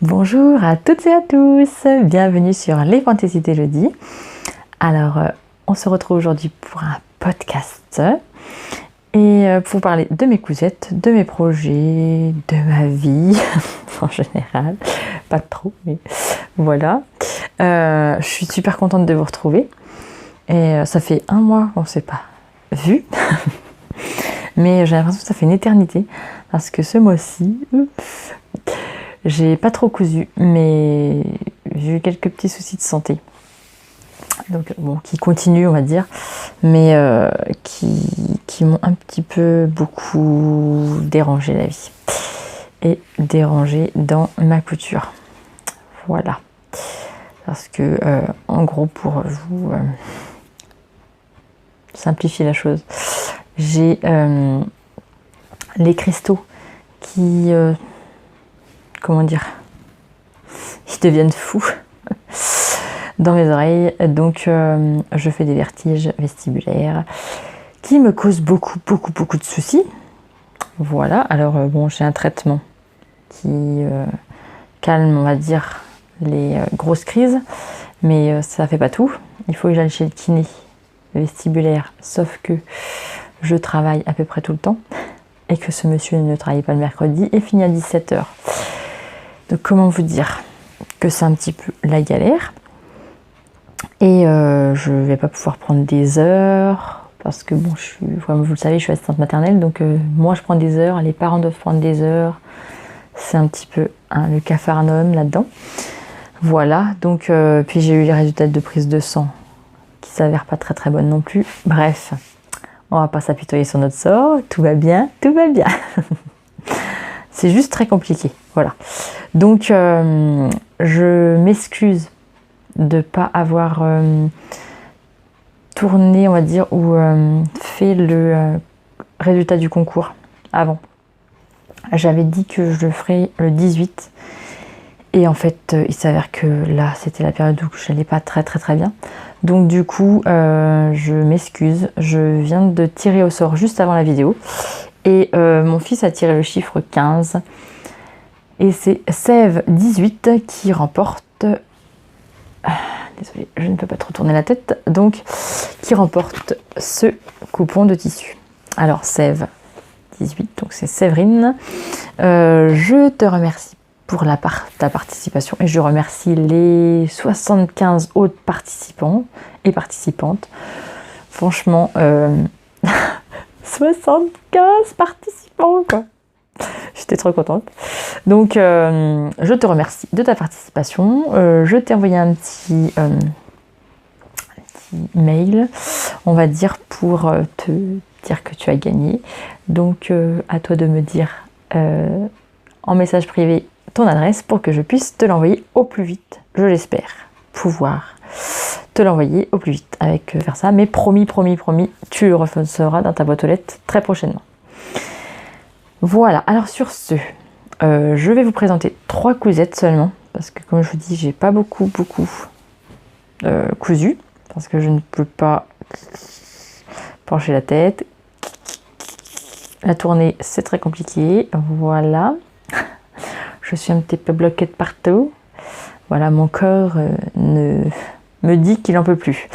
Bonjour à toutes et à tous, bienvenue sur les fantaisies d'Elodie. Alors, on se retrouve aujourd'hui pour un podcast et pour parler de mes cousettes, de mes projets, de ma vie en général, pas trop, mais voilà. Je suis super contente de vous retrouver et ça fait 1 mois qu'on ne s'est pas vu, mais j'ai l'impression que ça fait une éternité parce que ce mois-ci, j'ai pas trop cousu, mais j'ai eu quelques petits soucis de santé. Donc, bon, qui continuent, on va dire, mais qui m'ont un petit peu beaucoup dérangé la vie. Et dérangé dans ma couture. Voilà. Parce que, en gros, pour vous simplifier la chose, j'ai les cristaux qui... comment dire, ils deviennent fous dans mes oreilles, donc je fais des vertiges vestibulaires qui me causent beaucoup de soucis. Voilà, alors bon, j'ai un traitement qui calme, on va dire, les grosses crises, mais ça fait pas tout. Il faut que j'aille chez le kiné vestibulaire, sauf que je travaille à peu près tout le temps et que ce monsieur ne travaille pas le mercredi et finit à 17h. Donc comment vous dire que c'est un petit peu la galère et je vais pas pouvoir prendre des heures parce que bon, comme vous le savez, je suis assistante maternelle, donc moi je prends des heures, les parents doivent prendre des heures, c'est un petit peu le capharnaüm là-dedans. Voilà, donc puis j'ai eu les résultats de prise de sang qui s'avèrent pas très bonnes non plus. Bref, on va pas s'apitoyer sur notre sort, tout va bien. C'est juste très compliqué, voilà. Donc, je m'excuse de ne pas avoir tourné, on va dire, ou fait le résultat du concours avant. J'avais dit que je le ferais le 18. Et en fait, il s'avère que là, c'était la période où je n'allais pas très bien. Donc du coup, je m'excuse. Je viens de tirer au sort juste avant la vidéo. Et mon fils a tiré le chiffre 15. Et c'est Sève 18 qui remporte... désolée, je ne peux pas trop tourner la tête. Donc, qui remporte ce coupon de tissu. Alors, Sève 18, donc c'est Séverine. Je te remercie pour ta participation. Et je remercie les 75 autres participants et participantes. Franchement... 75 participants, quoi. J'étais trop contente. Donc, je te remercie de ta participation. Je t'ai envoyé un petit mail, on va dire, pour te dire que tu as gagné. Donc, à toi de me dire en message privé ton adresse pour que je puisse te l'envoyer au plus vite. Je l'espère pouvoir te l'envoyer au plus vite avec Versa, mais promis, tu le recevras dans ta boîte aux lettres très prochainement. Voilà, alors sur ce, je vais vous présenter 3 cousettes seulement, parce que comme je vous dis, j'ai pas beaucoup cousu, parce que je ne peux pas pencher la tête. La tournée, c'est très compliqué, voilà. Je suis un petit peu bloquée de partout. Voilà, mon corps me dit qu'il n'en peut plus.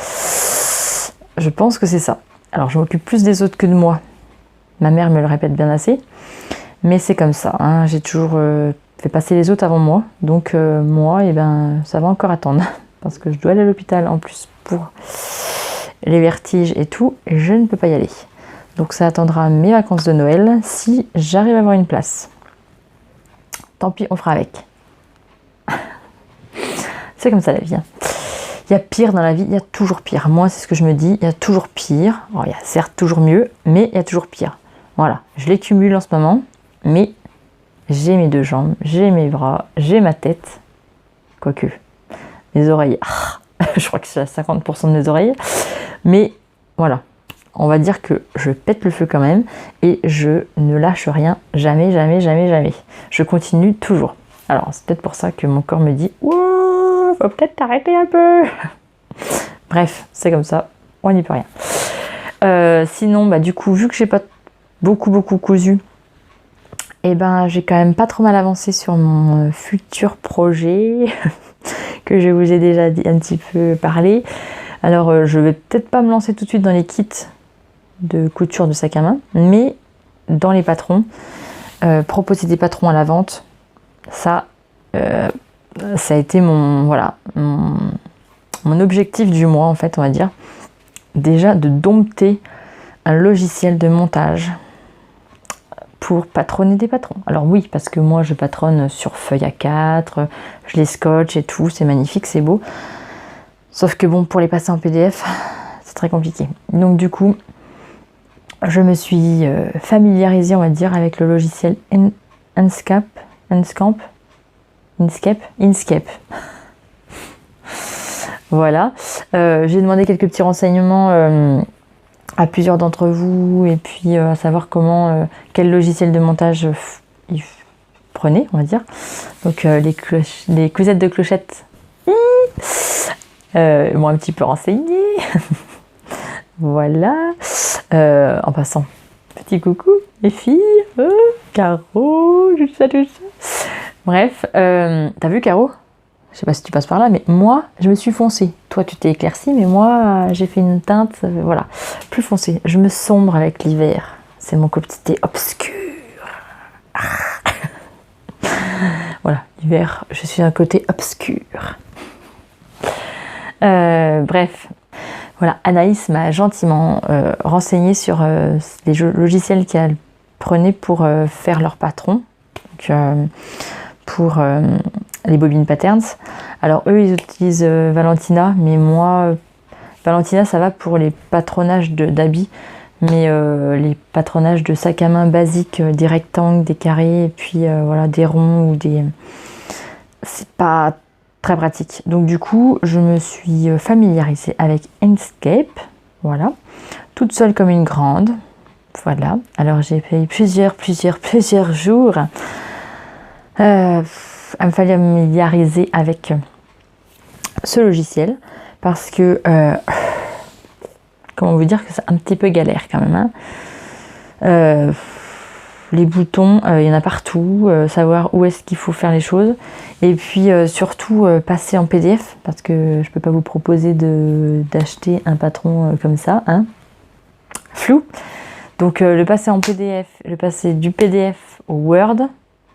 Je pense que c'est ça. Alors, je m'occupe plus des autres que de moi. Ma mère me le répète bien assez. Mais c'est comme ça. Hein. J'ai toujours fait passer les autres avant moi. Donc, moi, ça va encore attendre. Parce que je dois aller à l'hôpital en plus pour les vertiges et tout. Et je ne peux pas y aller. Donc, ça attendra mes vacances de Noël si j'arrive à avoir une place. Tant pis, on fera avec. C'est comme ça la vie. Hein. Il y a pire dans la vie, il y a toujours pire. Moi, c'est ce que je me dis, il y a toujours pire. Alors, il y a certes toujours mieux, mais il y a toujours pire. Voilà, je les cumule en ce moment, mais j'ai mes 2 jambes, j'ai mes bras, j'ai ma tête. Quoique, mes oreilles, je crois que c'est à 50% de mes oreilles. Mais voilà, on va dire que je pète le feu quand même et je ne lâche rien, jamais. Je continue toujours. Alors, c'est peut-être pour ça que mon corps me dit « Wow, faut peut-être t'arrêter un peu !» Bref, c'est comme ça, on n'y peut rien. Sinon, du coup, vu que j'ai pas beaucoup cousu, Et ben, j'ai quand même pas trop mal avancé sur mon futur projet que je vous ai déjà dit, un petit peu parlé. Alors, je vais peut-être pas me lancer tout de suite dans les kits de couture de sac à main, mais dans les patrons, proposer des patrons à la vente, ça a été mon objectif du mois, en fait, on va dire. Déjà de dompter un logiciel de montage pour patronner des patrons. Alors oui, parce que moi je patronne sur feuille A4, je les scotche et tout, c'est magnifique, c'est beau. Sauf que bon, pour les passer en PDF, c'est très compliqué. Donc du coup, je me suis familiarisée, on va dire, avec le logiciel Inkscape. Voilà. J'ai demandé quelques petits renseignements à plusieurs d'entre vous, et puis à savoir quel logiciel de montage ils prenaient, on va dire. Donc les cousettes de clochette m'ont un petit peu renseigné. Voilà. En passant, petit coucou les filles, Caro, tout ça. Bref, t'as vu Caro? Je sais pas si tu passes par là, mais moi, je me suis foncée. Toi, tu t'es éclaircie, mais moi, j'ai fait une teinte, voilà, plus foncée. Je me sombre avec l'hiver. C'est mon côté obscur. Voilà, l'hiver, je suis un côté obscur. Bref, voilà, Anaïs m'a gentiment renseigné sur les logiciels qu'elle prenait pour faire leur patron. Donc, pour les bobines patterns. Alors eux, ils utilisent Valentina, mais moi, Valentina, ça va pour les patronages d'habits, mais les patronages de sac à main basiques, des rectangles, des carrés, et puis voilà, des ronds ou des... C'est pas très pratique. Donc du coup, je me suis familiarisée avec Inkscape, voilà, toute seule comme une grande, voilà. Alors j'ai payé plusieurs jours à me familiariser avec ce logiciel, parce que comment vous dire que c'est un petit peu galère quand même, hein. Les boutons, il y en a partout, savoir où est-ce qu'il faut faire les choses, et puis surtout passer en PDF, parce que je peux pas vous proposer d'acheter un patron comme ça, hein, flou. Donc le passer en PDF, le passer du PDF au Word,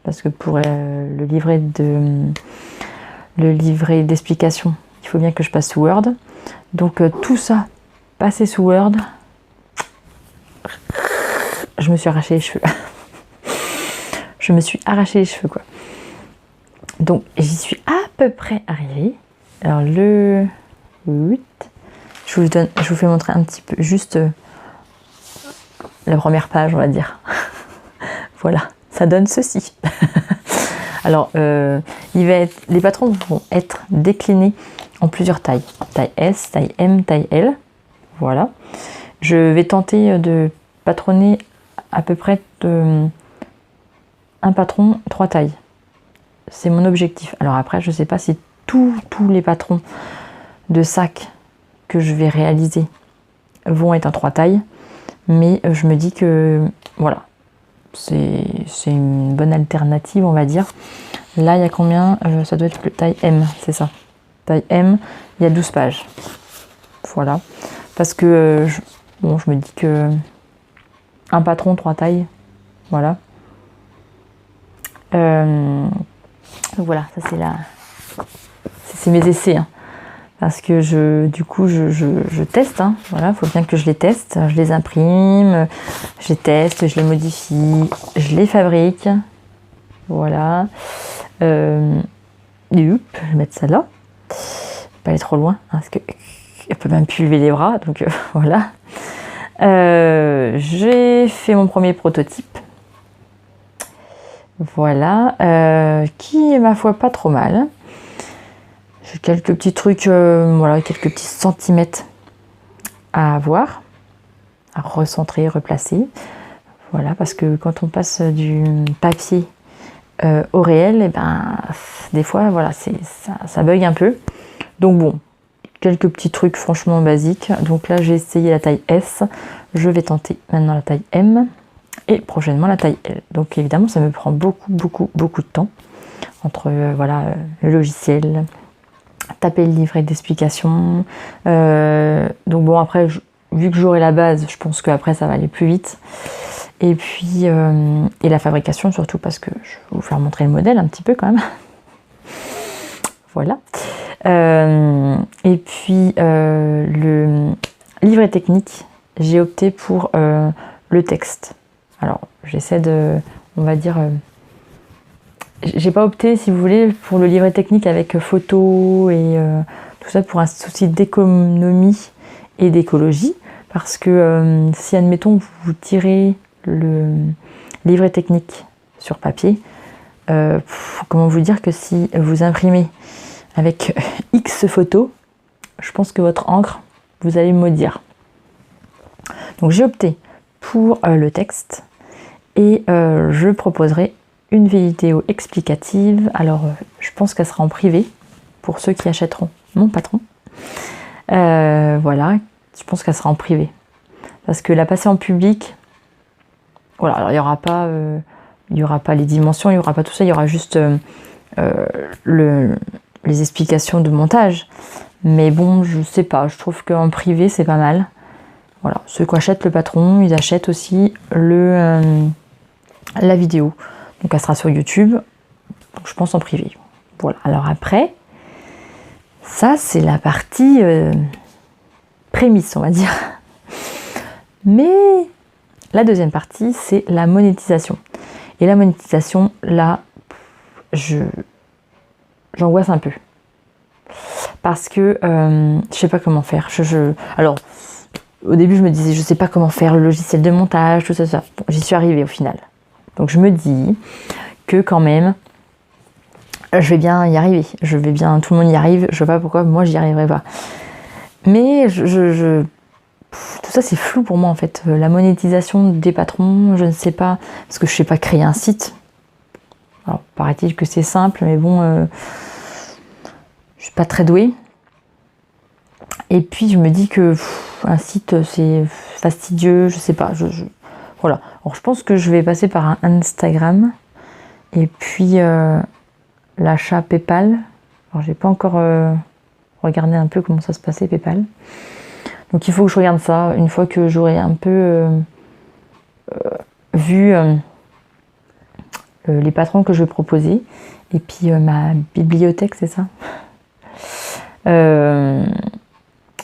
parce que pour le livret d'explication, il faut bien que je passe sous Word. Donc tout ça, passer sous Word, je me suis arraché les cheveux. Je me suis arraché les cheveux, quoi. Donc j'y suis à peu près arrivée. Alors le 8, je vous fais montrer un petit peu, juste la première page, on va dire. Voilà, ça donne ceci. Alors, les patrons vont être déclinés en plusieurs tailles. Taille S, taille M, taille L. Voilà. Je vais tenter de patronner à peu près un patron, 3 tailles. C'est mon objectif. Alors après, je ne sais pas si tous les patrons de sacs que je vais réaliser vont être en 3 tailles. Mais je me dis que, voilà, c'est une bonne alternative, on va dire. Là, il y a combien? Ça doit être le taille M, c'est ça. Taille M, il y a 12 pages. Voilà. Parce que, je me dis que un patron, 3 tailles. Voilà. Voilà, ça c'est mes essais. Hein. Parce que du coup, je teste. Hein. Voilà, il faut bien que je les teste. Je les imprime, je les teste, je les modifie, je les fabrique. Voilà. Et hop, je vais mettre ça là. Pas aller trop loin, hein, parce qu'elle peut même plus lever les bras. Donc voilà. J'ai fait mon premier prototype. Voilà. Qui est, ma foi, pas trop mal. J'ai quelques petits trucs, voilà, quelques petits centimètres à avoir, à recentrer, replacer. Voilà, parce que quand on passe du papier au réel, et ben, des fois, voilà, ça bug un peu. Donc bon, quelques petits trucs franchement basiques. Donc là, j'ai essayé la taille S. Je vais tenter maintenant la taille M. et prochainement la taille L. Donc évidemment ça me prend beaucoup de temps entre le logiciel, taper le livret d'explication. Donc bon, après, vu que j'aurai la base, je pense qu'après ça va aller plus vite. Et puis, et la fabrication surtout, parce que je vais vous faire montrer le modèle un petit peu quand même. Voilà. Et puis, le livret technique, j'ai opté pour le texte. Alors, j'essaie de, on va dire... j'ai pas opté, si vous voulez, pour le livret technique avec photos et tout ça pour un souci d'économie et d'écologie. Parce que si, admettons, vous tirez le livret technique sur papier, comment vous dire que si vous imprimez avec X photos, je pense que votre encre, vous allez me maudire. Donc j'ai opté pour le texte et je proposerai une vidéo explicative. Alors je pense qu'elle sera en privé pour ceux qui achèteront mon patron. Voilà, je pense qu'elle sera en privé. Parce que la passer en public, voilà, alors il n'y aura pas les dimensions, il n'y aura pas tout ça, il y aura juste les explications de montage. Mais bon, je sais pas, je trouve qu'en privé c'est pas mal. Voilà, ceux qui achètent le patron, ils achètent aussi la vidéo. Donc elle sera sur YouTube, donc je pense en privé. Voilà, alors après, ça c'est la partie prémisse, on va dire. Mais la deuxième partie, c'est la monétisation. Et la monétisation, là, j'angoisse un peu. Parce que je sais pas comment faire. Alors, au début, je me disais, je sais pas comment faire le logiciel de montage, tout ça. Bon, j'y suis arrivée au final. Donc, je me dis que quand même, je vais bien y arriver. Tout le monde y arrive. Je sais pas pourquoi moi, j'y arriverai pas. Mais tout ça, c'est flou pour moi, en fait. La monétisation des patrons, je ne sais pas. Parce que je sais pas créer un site. Alors, paraît-il que c'est simple, mais bon, je suis pas très douée. Et puis, je me dis que un site, c'est fastidieux, je sais pas. Voilà. Alors, je pense que je vais passer par un Instagram. Et puis, l'achat PayPal. Alors, j'ai pas encore regardé un peu comment ça se passait, PayPal. Donc il faut que je regarde ça une fois que j'aurai un peu vu les patrons que je vais proposer. Et puis ma bibliothèque, c'est ça.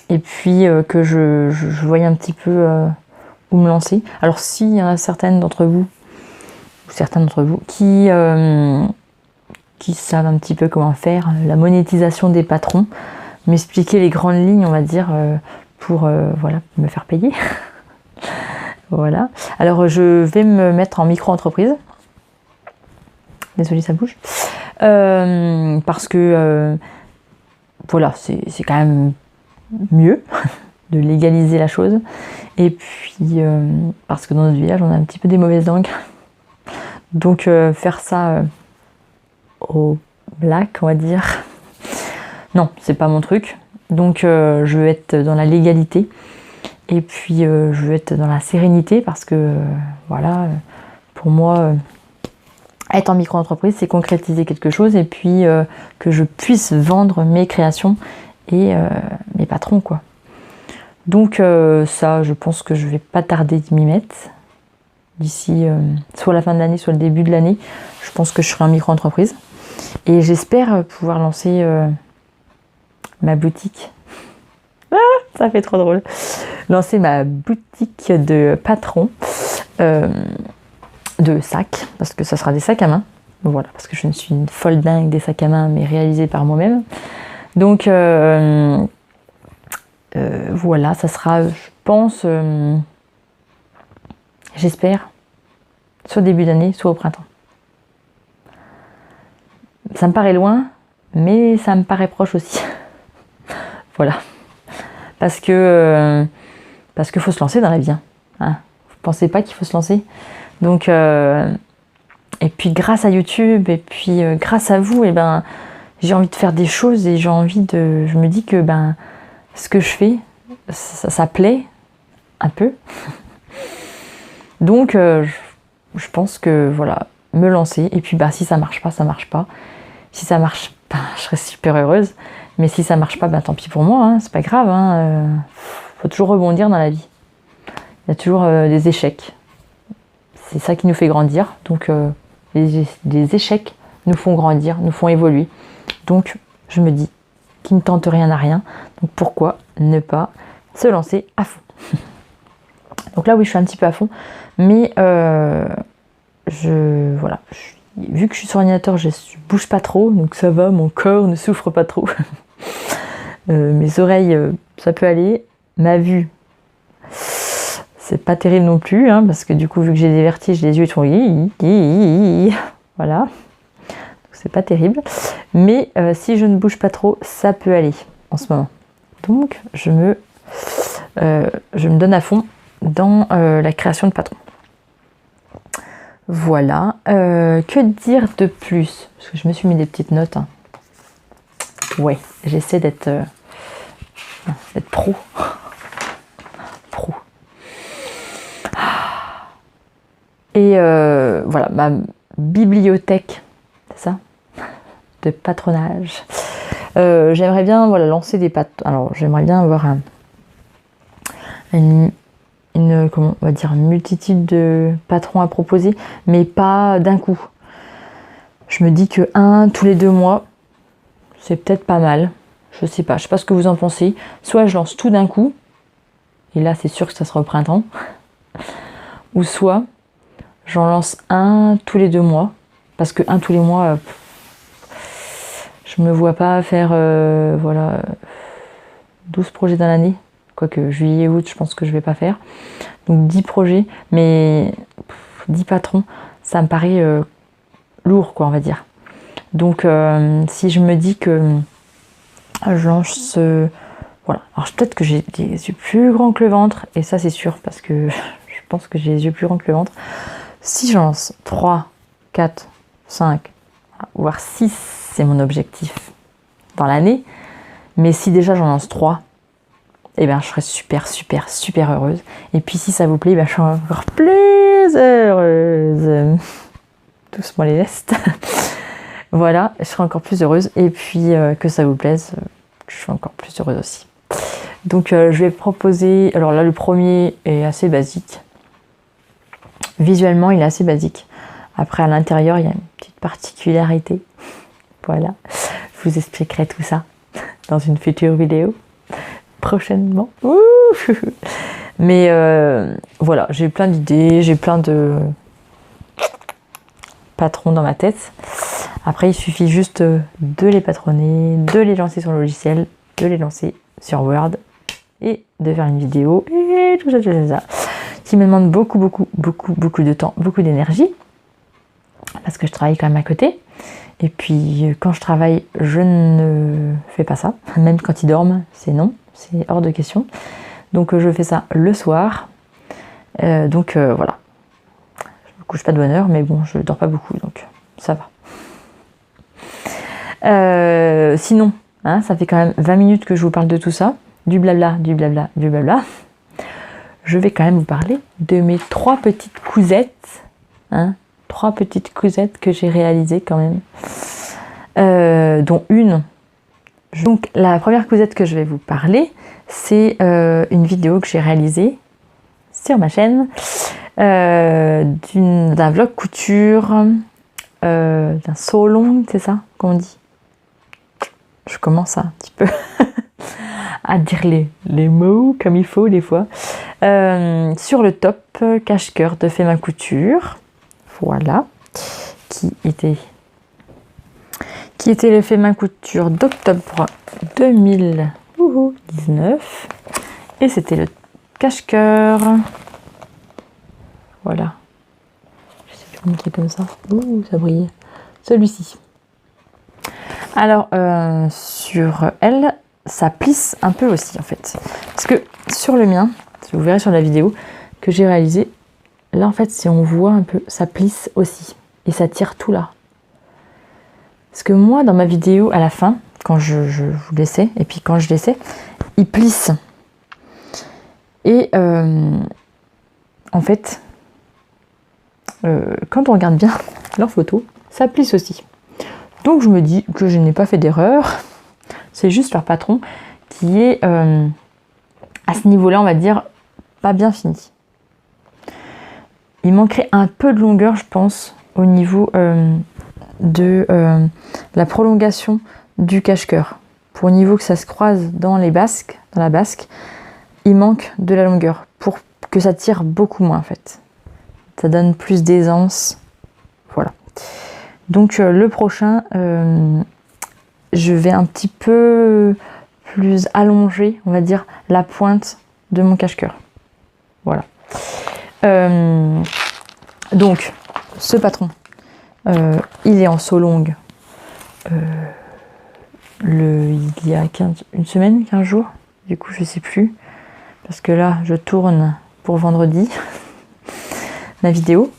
Et puis que je voyais un petit peu où me lancer. Alors s'il y en a certains d'entre vous qui savent un petit peu comment faire la monétisation des patrons, m'expliquer les grandes lignes, on va dire, pour me faire payer. Voilà. Alors je vais me mettre en micro-entreprise. Désolée, ça bouge. Parce que voilà, c'est quand même mieux de légaliser la chose. Et puis parce que dans notre village, on a un petit peu des mauvaises langues. Donc faire ça au black, on va dire. Non, c'est pas mon truc. Donc je veux être dans la légalité et puis je veux être dans la sérénité parce que pour moi être en micro-entreprise c'est concrétiser quelque chose et puis que je puisse vendre mes créations et mes patrons quoi. Donc ça je pense que je vais pas tarder de m'y mettre d'ici soit la fin de l'année soit le début de l'année. Je pense que je serai en micro-entreprise et j'espère pouvoir lancer ma boutique. Ah, ça fait trop drôle. Lancer ma boutique de patron de sacs, parce que ça sera des sacs à main. Voilà, parce que je ne suis une folle dingue des sacs à main, mais réalisés par moi-même. Donc voilà, ça sera, je pense, j'espère, soit début d'année, soit au printemps. Ça me paraît loin, mais ça me paraît proche aussi. Voilà. Parce que faut se lancer dans la vie. Hein. Vous pensez pas qu'il faut se lancer. Donc et puis grâce à YouTube et puis grâce à vous, j'ai envie de faire des choses et je me dis que ce que je fais, ça plaît un peu. Donc je pense que voilà, me lancer. Et puis si ça marche pas, ça marche pas. Si ça marche, je serai super heureuse. Mais si ça marche pas, tant pis pour moi, hein, c'est pas grave. Faut toujours rebondir dans la vie. Il y a toujours des échecs. C'est ça qui nous fait grandir. Donc les échecs nous font grandir, nous font évoluer. Donc je me dis, qui ne tente rien n'a rien. Donc pourquoi ne pas se lancer à fond? Donc là oui, je suis un petit peu à fond. Mais vu que je suis sur ordinateur, je bouge pas trop, donc ça va, mon corps ne souffre pas trop. Mes oreilles, ça peut aller. Ma vue, c'est pas terrible non plus, hein, parce que du coup, vu que j'ai des vertiges, les yeux font voilà. Donc c'est pas terrible. Mais si je ne bouge pas trop, ça peut aller en ce moment. Donc je me donne à fond dans la création de patrons. Voilà. Que dire de plus? Parce que je me suis mis des petites notes. Hein. Ouais, j'essaie d'être pro. Pro. Et voilà, ma bibliothèque, c'est ça? De patronage. J'aimerais bien lancer des patrons. Alors, j'aimerais bien avoir une comment on va dire, une multitude de patrons à proposer, mais pas d'un coup. Je me dis que tous les 2 mois, c'est peut-être pas mal. Je sais pas ce que vous en pensez. Soit je lance tout d'un coup, et là c'est sûr que ça sera au printemps, ou soit j'en lance un tous les 2 mois, parce que tous les mois, je me vois pas faire 12 projets dans l'année. Quoique juillet, août, je pense que je vais pas faire. Donc 10 projets, mais 10 patrons, ça me paraît lourd, quoi, on va dire. Donc si je me dis que je lance... voilà. Alors peut-être que j'ai des yeux plus grands que le ventre, et ça c'est sûr, parce que je pense que j'ai les yeux plus grands que le ventre. Si je lance 3, 4, 5, voire 6, c'est mon objectif dans l'année. Mais si déjà j'en lance 3, je serais super heureuse. Et puis si ça vous plaît, je serai encore plus heureuse. Doucement les gestes. Voilà, je serai encore plus heureuse. Et puis que ça vous plaise, je suis encore plus heureuse aussi. Donc je vais proposer... Alors là, le premier est assez basique. Visuellement, il est assez basique. Après, à l'intérieur, il y a une petite particularité. Voilà. Je vous expliquerai tout ça dans une future vidéo. Prochainement. Ouh. Mais voilà, j'ai plein d'idées, j'ai plein de patrons dans ma tête. Après, il suffit juste de les patronner, de les lancer sur le logiciel, de les lancer sur Word et de faire une vidéo et tout ça. Qui me demande beaucoup de temps, beaucoup d'énergie. Parce que je travaille quand même à côté. Et puis, quand je travaille, je ne fais pas ça. Même quand ils dorment, c'est non. C'est hors de question. Donc je fais ça le soir. Voilà. Je me couche pas de bonne heure, mais bon, je dors pas beaucoup, donc ça va. Sinon, ça fait quand même 20 minutes que je vous parle de tout ça. Du blabla. Je vais quand même vous parler de mes 3 petites cousettes. 3 petites cousettes que j'ai réalisées quand même. Dont une... Donc la première cousette que je vais vous parler, c'est une vidéo que j'ai réalisée sur ma chaîne d'un vlog couture, d'un sew along, c'est ça qu'on dit? Je commence un petit peu à dire les mots comme il faut des fois. Sur le top cache-cœur de Fait Main Couture, voilà, qui était le Fait Main Couture d'octobre 2019. Et c'était le cache-cœur. Voilà. Je sais plus vous montrer comme ça. Ouh, ça brille. Celui-ci. Alors, sur elle, ça plisse un peu aussi, en fait. Parce que sur le mien, vous verrez sur la vidéo que j'ai réalisé, là, en fait, si on voit un peu, ça plisse aussi. Et ça tire tout là. Parce que moi, dans ma vidéo, à la fin, quand je vous laissais, et puis quand je laissais, il plisse. Et en fait, quand on regarde bien leurs photos, ça plisse aussi. Donc je me dis que je n'ai pas fait d'erreur. C'est juste leur patron qui est à ce niveau-là, on va dire, pas bien fini. Il manquerait un peu de longueur, je pense, au niveau de la prolongation du cache-cœur. Pour au niveau que ça se croise dans la basque, il manque de la longueur pour que ça tire beaucoup moins en fait. Ça donne plus d'aisance. Voilà. Donc le prochain, je vais un petit peu plus allonger, on va dire, la pointe de mon cache-cœur. Voilà. Donc, ce patron, il est en saut longue il y a une semaine, 15 jours. Du coup, je sais plus. Parce que là, je tourne pour vendredi ma vidéo.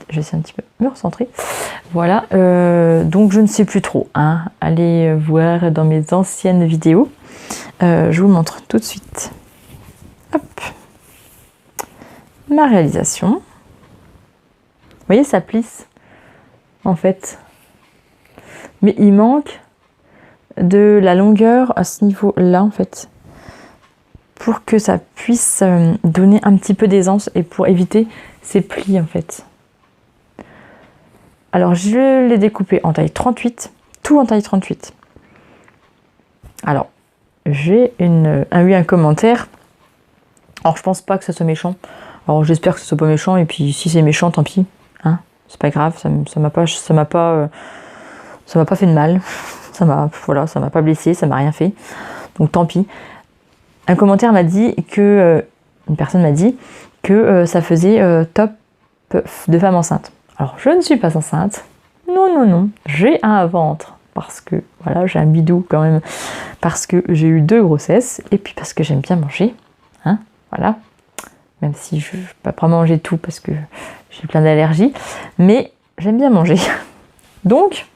Je vais essayer un petit peu me recentrer. Voilà. Donc, je ne sais plus trop. Hein. Allez voir dans mes anciennes vidéos. Je vous montre tout de suite. Hop. Ma réalisation. Vous voyez, ça plisse. En fait. Mais il manque de la longueur à ce niveau-là, en fait. Pour que ça puisse donner un petit peu d'aisance et pour éviter ces plis, en fait. Alors, je l'ai découpé en taille 38. Tout en taille 38. Alors, j'ai eu un commentaire. Alors, je pense pas que ça soit méchant. Alors, j'espère que ce soit pas méchant. Et puis, si c'est méchant, tant pis. Hein, c'est pas grave. Ça m'a pas fait de mal. Ça m'a pas blessé. Ça m'a rien fait. Donc, tant pis. Un commentaire m'a dit que... une personne m'a dit que ça faisait top de femme enceinte. Alors, je ne suis pas enceinte. Non. J'ai un ventre. Parce que, voilà, j'ai un bidou quand même. Parce que j'ai eu 2 grossesses. Et puis parce que j'aime bien manger. Hein, voilà. Même si je ne peux pas manger tout parce que j'ai plein d'allergies. Mais j'aime bien manger. Donc,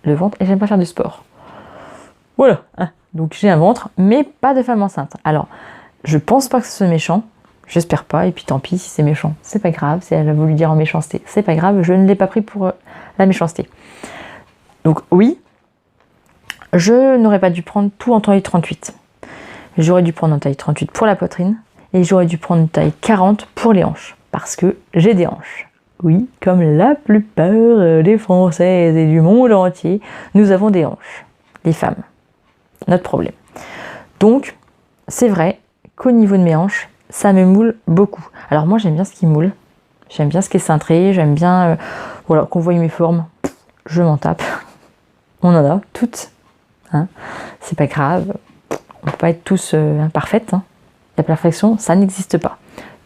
le ventre. Et j'aime pas faire du sport. Voilà. Hein. Donc, j'ai un ventre, mais pas de femme enceinte. Alors, je pense pas que ce soit méchant. J'espère pas. Et puis, tant pis si c'est méchant. C'est pas grave. Si elle a voulu dire en méchanceté, c'est pas grave. Je ne l'ai pas pris pour la méchanceté. Donc, oui. Je n'aurais pas dû prendre tout en taille 38. J'aurais dû prendre en taille 38 pour la poitrine. Et j'aurais dû prendre une taille 40 pour les hanches. Parce que j'ai des hanches. Oui, comme la plupart des Françaises et du monde entier, nous avons des hanches. Les femmes. Notre problème. Donc, c'est vrai qu'au niveau de mes hanches, ça me moule beaucoup. Alors moi, j'aime bien ce qui moule. J'aime bien ce qui est cintré. J'aime bien qu'on voie mes formes. Je m'en tape. On en a toutes. Hein. C'est pas grave. On peut pas être tous imparfaites. Hein. La perfection, ça n'existe pas.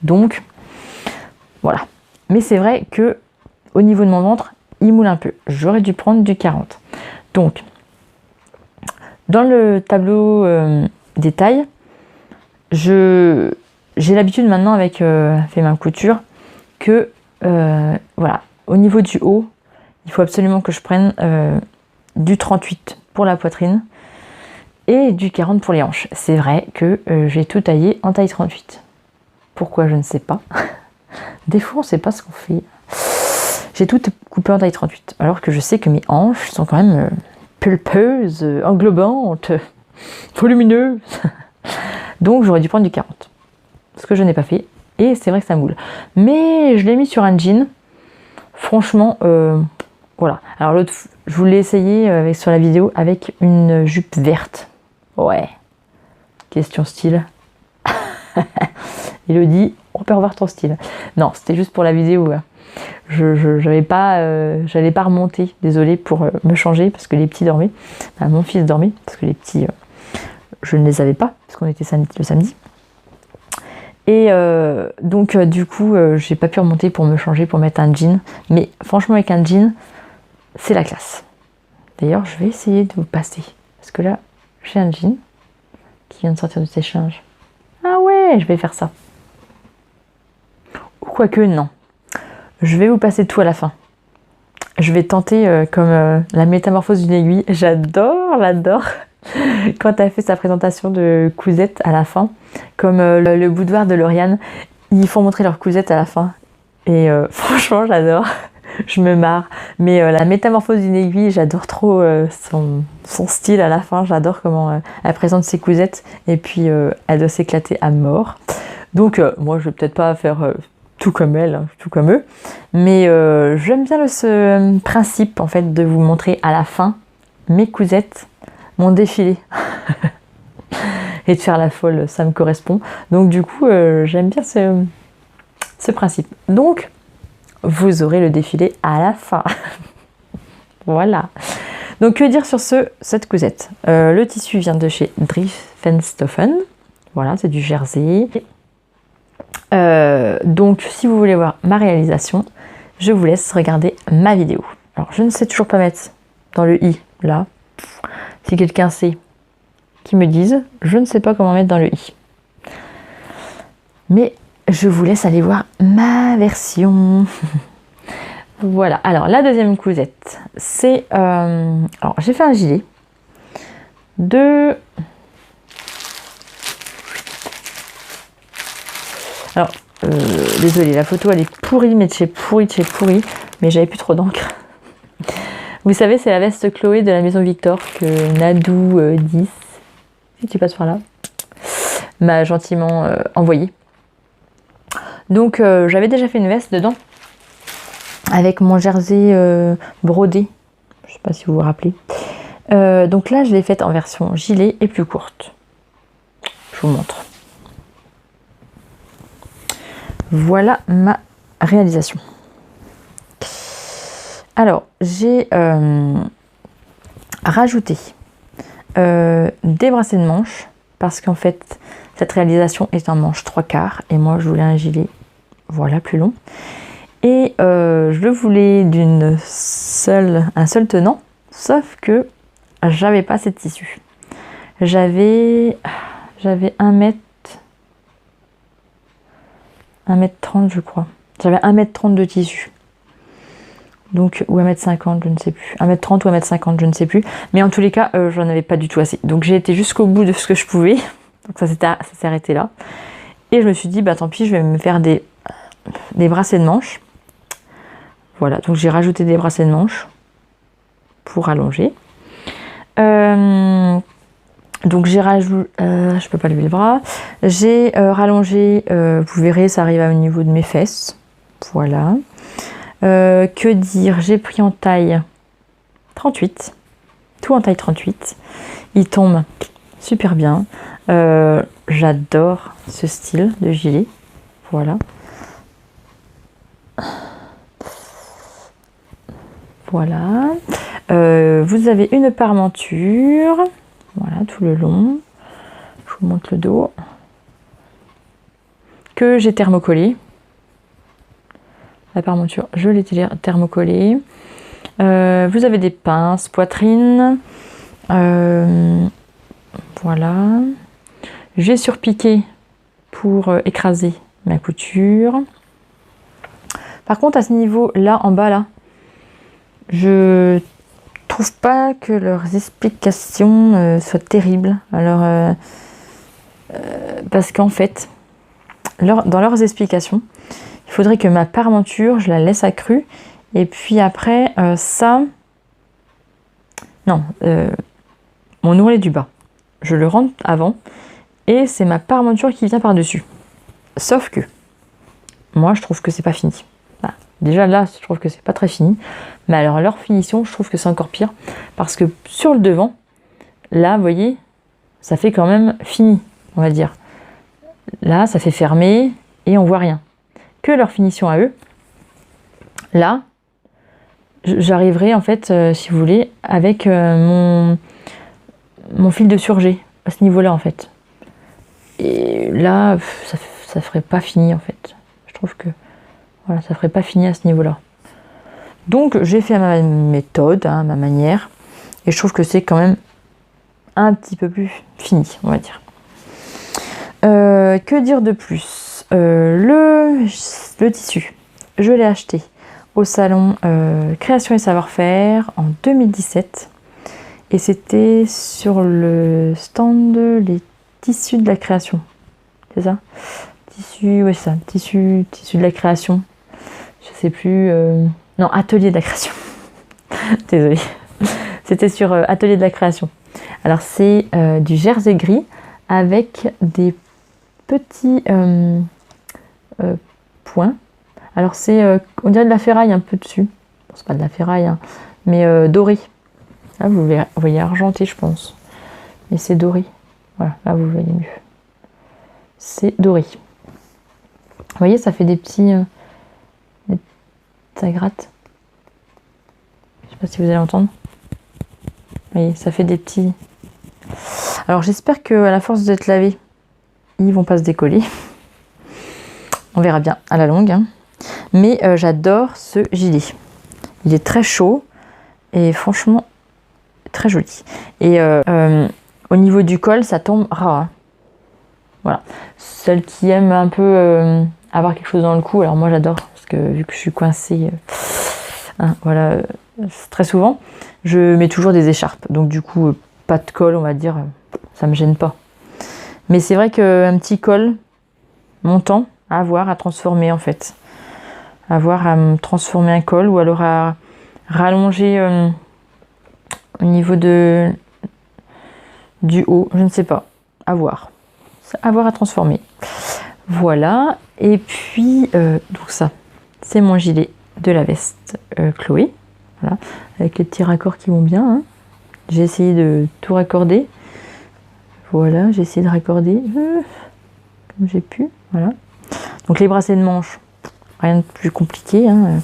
Donc, voilà. Mais c'est vrai que au niveau de mon ventre, il moule un peu. J'aurais dû prendre du 40. Donc, dans le tableau des tailles, j'ai l'habitude maintenant avec fait ma couture que voilà, au niveau du haut, il faut absolument que je prenne du 38 pour la poitrine et du 40 pour les hanches. C'est vrai que j'ai tout taillé en taille 38. Pourquoi, je ne sais pas. Des fois, on ne sait pas ce qu'on fait. J'ai tout coupé en taille 38, alors que je sais que mes hanches sont quand même pulpeuses, englobantes, volumineuses. Donc, j'aurais dû prendre du 40. Ce que je n'ai pas fait. Et c'est vrai que ça moule. Mais je l'ai mis sur un jean. Franchement, voilà. Alors, l'autre, je voulais essayer sur la vidéo avec une jupe verte. Ouais. Question style. Elodie, on peut revoir ton style. Non, c'était juste pour la vidéo. J'allais pas remonter. Désolée pour me changer parce que les petits dormaient. Enfin, mon fils dormait parce que les petits, je ne les avais pas parce qu'on était le samedi. Et donc du coup, j'ai pas pu remonter pour me changer, pour mettre un jean. Mais franchement, avec un jean, c'est la classe. D'ailleurs, je vais essayer de vous passer parce que là, j'ai un jean qui vient de sortir du séchage. Ah ouais, je vais faire ça. Ou quoique, non. Je vais vous passer tout à la fin. Je vais tenter comme la métamorphose d'une aiguille. J'adore quand elle fait sa présentation de Cousette à la fin. Comme le boudoir de Lauriane. Ils font montrer leur Cousette à la fin. Et franchement, j'adore. Je me marre. Mais la métamorphose d'une aiguille, j'adore trop son style à la fin. J'adore comment elle présente ses cousettes. Et puis, elle doit s'éclater à mort. Donc, moi, je vais peut-être pas faire tout comme elle, hein, tout comme eux. Mais j'aime bien ce principe, en fait, de vous montrer à la fin mes cousettes, mon défilé. Et de faire la folle, ça me correspond. Donc, du coup, j'aime bien ce principe. Donc, vous aurez le défilé à la fin. Voilà. Donc, que dire sur cette cousette? Le tissu vient de chez Driefenstoffen. Voilà, c'est du jersey. Donc, si vous voulez voir ma réalisation, je vous laisse regarder ma vidéo. Alors, je ne sais toujours pas mettre dans le i, là. Si quelqu'un sait, qui me dise, je ne sais pas comment mettre dans le i. Mais je vous laisse aller voir ma version. Voilà, alors la deuxième cousette, c'est... alors j'ai fait un gilet de... Alors, désolée, la photo elle est pourrie, mais de chez pourri, mais j'avais plus trop d'encre. Vous savez, c'est la veste Chloé de la maison Victor que Nadou 10, si tu passes par là, m'a gentiment envoyée. Donc j'avais déjà fait une veste dedans avec mon jersey brodé, je sais pas si vous vous rappelez. Donc là je l'ai faite en version gilet et plus courte. Je vous montre. Voilà ma réalisation. Alors j'ai rajouté des bracelets de manches parce qu'en fait cette réalisation est en manche 3/4 et moi je voulais un gilet voilà plus long et je le voulais un seul tenant, sauf que j'avais pas assez de tissu. J'avais 1m30 je crois, j'avais 1m30 de tissu, donc, ou 1m50 je ne sais plus, 1m30 ou 1m50 je ne sais plus, mais en tous les cas j'en avais pas du tout assez, donc j'ai été jusqu'au bout de ce que je pouvais. Donc ça s'est arrêté là. Et je me suis dit, bah tant pis, je vais me faire des bracelets de manches. Voilà, donc j'ai rajouté des bracelets de manches pour allonger. Donc j'ai rajouté, je peux pas lever le bras. J'ai rallongé, vous verrez, ça arrive au niveau de mes fesses. Voilà. Que dire, j'ai pris en taille 38. Tout en taille 38. Il tombe super bien. J'adore ce style de gilet. Voilà. Voilà. Vous avez une parmenture. Voilà, tout le long. Je vous montre le dos. Que j'ai thermocollé. La parmenture, je l'ai thermocollée. Vous avez des pinces, poitrine. Voilà. J'ai surpiqué pour écraser ma couture. Par contre, à ce niveau-là, en bas, là, je trouve pas que leurs explications soient terribles. Alors, parce qu'en fait, dans leurs explications, il faudrait que ma parmenture, je la laisse accrue. Et puis après, mon ourlet du bas, je le rentre avant. Et c'est ma parmenture qui vient par-dessus. Sauf que, moi, je trouve que c'est pas fini. Voilà. Déjà là, je trouve que c'est pas très fini. Mais alors, leur finition, je trouve que c'est encore pire. Parce que sur le devant, là, vous voyez, ça fait quand même fini, on va dire. Là, ça fait fermer et on voit rien. Que leur finition à eux, là, j'arriverai en fait, si vous voulez, avec mon fil de surjet à ce niveau-là en fait. Et là, ça ferait pas fini en fait. Je trouve que voilà, ça ferait pas fini à ce niveau-là. Donc j'ai fait à ma méthode, à ma manière, et je trouve que c'est quand même un petit peu plus fini, on va dire. Que dire de plus? Le tissu, je l'ai acheté au salon Création et Savoir-Faire en 2017. Et c'était sur le stand Les Tissus de la Création. C'est ça? Tissu, ouais, c'est ça. Tissu de la Création. je sais plus, non, Atelier de la création. Désolée. C'était sur Atelier de la création. Alors c'est du jersey gris avec des petits points. Alors c'est, on dirait de la ferraille un peu dessus. Bon, c'est pas de la ferraille, hein, mais doré. Là vous voyez argenté, je pense. Mais c'est doré. Voilà, là vous voyez mieux. C'est doré. Vous voyez, ça fait des petits... ça gratte. Je sais pas si vous allez entendre. Vous voyez, ça fait des petits... Alors j'espère qu'à la force d'être lavés, ils vont pas se décoller. On verra bien à la longue. Hein. Mais j'adore ce gilet. Il est très chaud et franchement très joli. Et au niveau du col, ça tombe ras. Hein. Voilà. Celles qui aiment un peu avoir quelque chose dans le cou, alors moi j'adore parce que vu que je suis coincée, hein, voilà, très souvent, je mets toujours des écharpes. Donc du coup, pas de col, on va dire, ça me gêne pas. Mais c'est vrai qu'un petit col montant à avoir, à transformer en fait. Avoir à me transformer un col ou alors à rallonger au niveau du haut, je ne sais pas. À voir. À voir à transformer. Voilà. Et puis, donc ça, c'est mon gilet de la veste Chloé. Voilà. Avec les petits raccords qui vont bien. Hein. J'ai essayé de tout raccorder. Voilà, j'ai essayé de raccorder comme j'ai pu. Voilà. Donc les bracelets de manche, rien de plus compliqué. Hein.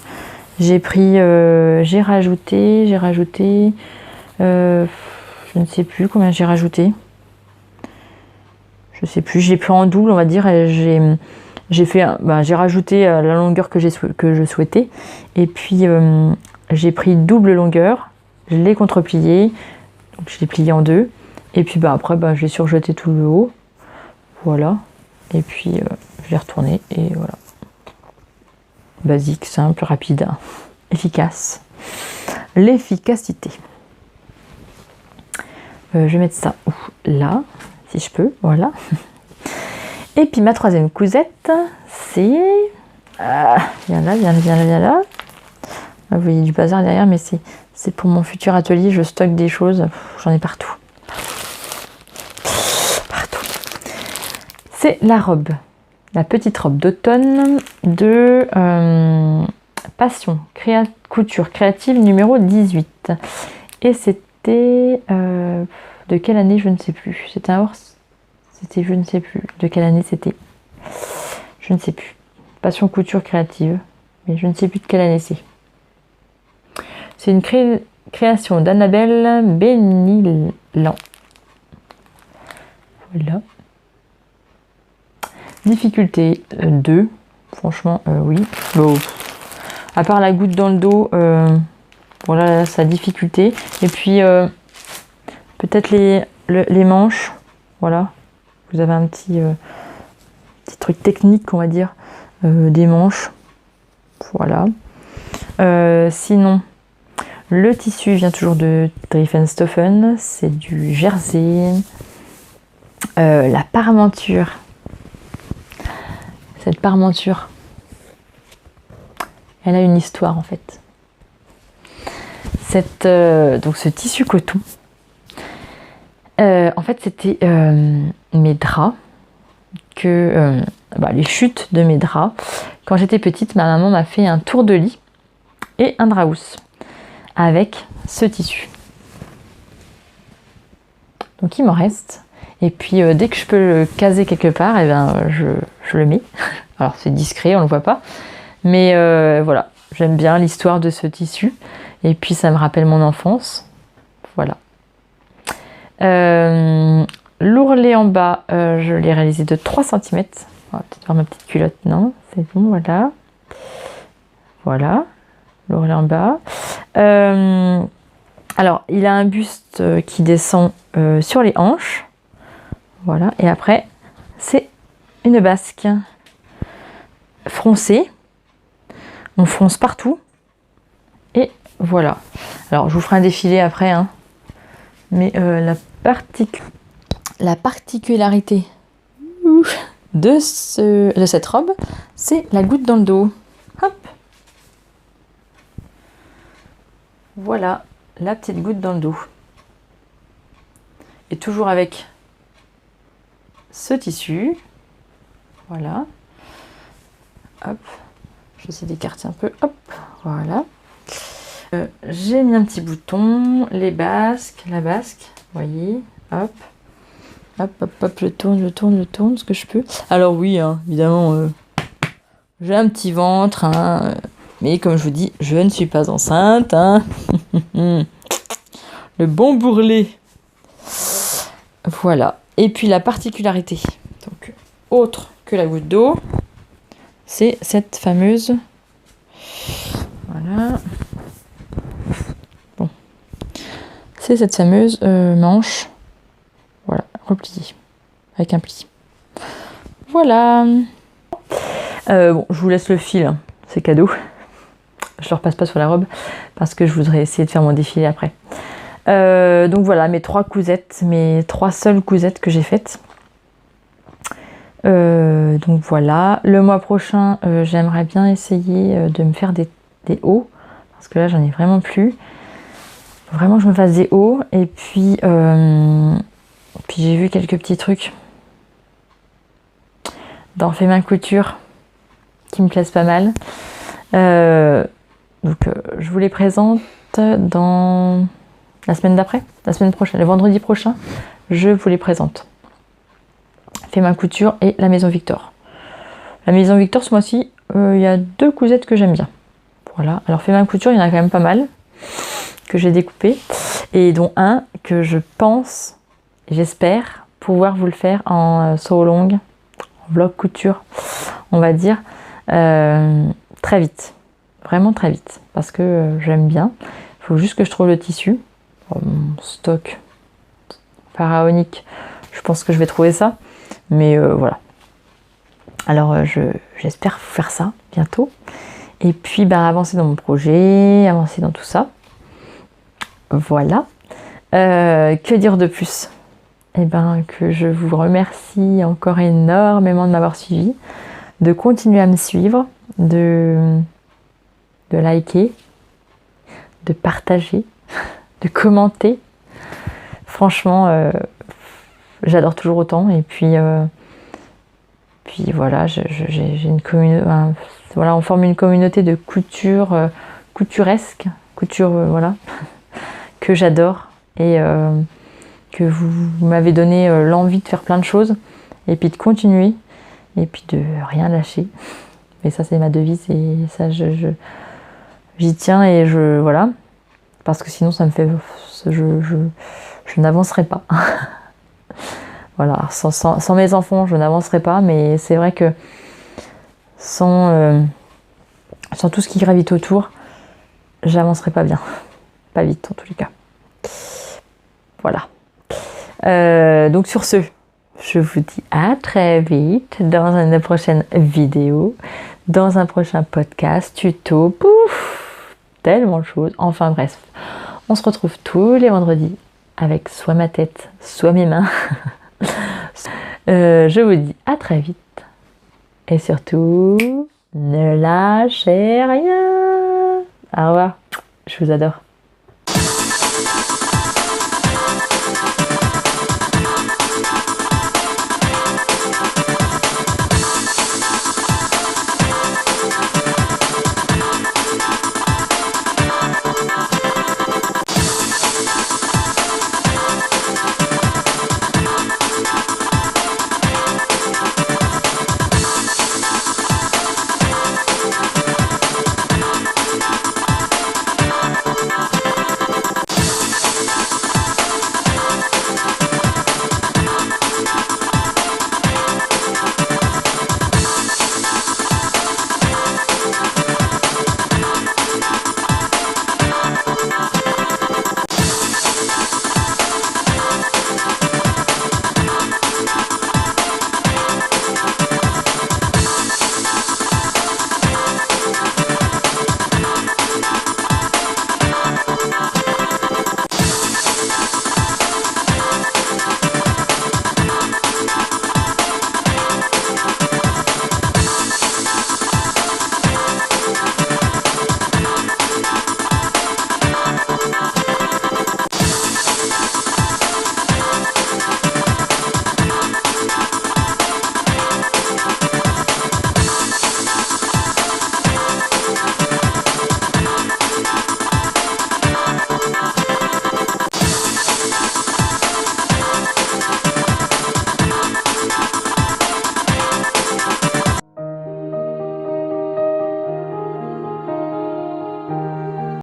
J'ai pris, j'ai rajouté, je ne sais plus combien j'ai rajouté. Je sais plus, j'ai pris en double, on va dire. J'ai fait, j'ai rajouté la longueur que je souhaitais. Et puis j'ai pris double longueur, je l'ai contre-plié, donc je l'ai plié en deux. Et puis après, j'ai surjeté tout le haut. Voilà. Et puis je l'ai retourné et voilà. Basique, simple, rapide, efficace. L'efficacité. Je vais mettre ça là, si je peux, voilà. Et puis ma troisième cousette, c'est... viens là. Vous voyez du bazar derrière, mais c'est pour mon futur atelier, je stocke des choses, j'en ai partout. C'est la robe, la petite robe d'automne de Passion, couture créative numéro 18. Et c'était... de quelle année, je ne sais plus. C'était un hors... C'était, je ne sais plus. De quelle année c'était. Je ne sais plus. Passion couture créative. Mais je ne sais plus de quelle année c'est. C'est une création d'Annabelle Bénilan. Voilà. Difficulté 2. Franchement, oui. Bon, à part la goutte dans le dos, voilà sa difficulté. Et puis, peut-être les manches. Voilà. Vous avez un petit truc technique, on va dire, des manches. Voilà. Sinon, le tissu vient toujours de Drifenstoffen. C'est du jersey. La parmenture. Cette parmenture, elle a une histoire en fait. Donc ce tissu coton, en fait c'était mes draps, les chutes de mes draps. Quand j'étais petite, ma maman m'a fait un tour de lit et un drap housse avec ce tissu. Donc il m'en reste. Et puis dès que je peux le caser quelque part, je le mets. Alors c'est discret, on ne le voit pas. Mais voilà, j'aime bien l'histoire de ce tissu. Et puis ça me rappelle mon enfance. Voilà. L'ourlet en bas, je l'ai réalisé de 3 cm. On va peut-être voir ma petite culotte. Non, c'est bon, voilà. Voilà, l'ourlet en bas. Alors, il a un buste qui descend sur les hanches. Voilà, et après, c'est une basque froncée. On fronce partout. Et voilà. Alors, je vous ferai un défilé après. Hein. Mais la particularité de cette robe, c'est la goutte dans le dos. Hop, Voilà, la petite goutte dans le dos. Et toujours avec ce tissu. Voilà. Hop. J'essaie d'écarter un peu. Hop. Voilà. J'ai mis un petit bouton. Les basques. La basque. Vous voyez. Hop. Hop, hop, hop. Je tourne ce que je peux. Alors oui, hein, évidemment, j'ai un petit ventre. Hein, mais comme je vous dis, je ne suis pas enceinte. Hein. Le bon bourrelet. Voilà. Et puis la particularité, donc autre que la goutte d'eau, c'est cette fameuse, voilà, bon, c'est cette fameuse manche, voilà, repliée avec un pli. Voilà. Bon, je vous laisse le fil, hein, c'est cadeau. Je ne le repasse pas sur la robe parce que je voudrais essayer de faire mon défilé après. Donc voilà, mes 3 cousettes, mes 3 seules cousettes que j'ai faites. Donc voilà, le mois prochain, j'aimerais bien essayer de me faire des hauts, parce que là j'en ai vraiment plus. Faut vraiment que je me fasse des hauts, et puis j'ai vu quelques petits trucs dans Fais Main Couture qui me plaisent pas mal. Donc je vous les présente dans la semaine d'après, la semaine prochaine, le vendredi prochain, je vous les présente. Fais Main Couture et la Maison Victor. La Maison Victor, ce mois-ci, il y a 2 cousettes que j'aime bien. Voilà. Alors Fais Main Couture, il y en a quand même pas mal que j'ai découpé, et dont un que je pense, j'espère pouvoir vous le faire en sew long, en vlog couture, on va dire, très vite. Vraiment très vite, parce que j'aime bien. Il faut juste que je trouve le tissu. Mon stock pharaonique, je pense que je vais trouver ça. Mais voilà. Alors j'espère vous faire ça bientôt. Et puis avancer dans mon projet, avancer dans tout ça. Voilà. Que dire de plus? Eh bien, que je vous remercie encore énormément de m'avoir suivi, de continuer à me suivre, de liker, de partager, de commenter. Franchement, j'adore toujours autant. Et puis voilà, j'ai une communauté. Voilà, on forme une communauté de couture, couturesque, couture, voilà, que j'adore, et que vous m'avez donné l'envie de faire plein de choses, et puis de continuer, et puis de rien lâcher. Mais ça, c'est ma devise, et ça, j'y tiens, et voilà, parce que sinon, ça me fait, je n'avancerai pas. Voilà, sans mes enfants, je n'avancerai pas, mais c'est vrai que sans tout ce qui gravite autour, j'avancerai pas bien. Pas vite, en tous les cas. Voilà. Donc sur ce, je vous dis à très vite dans une prochaine vidéo, dans un prochain podcast, tuto, pouf, tellement de choses. Enfin bref, on se retrouve tous les vendredis avec soit ma tête, soit mes mains. Je vous dis à très vite, et surtout, ne lâchez rien. Au revoir, je vous adore.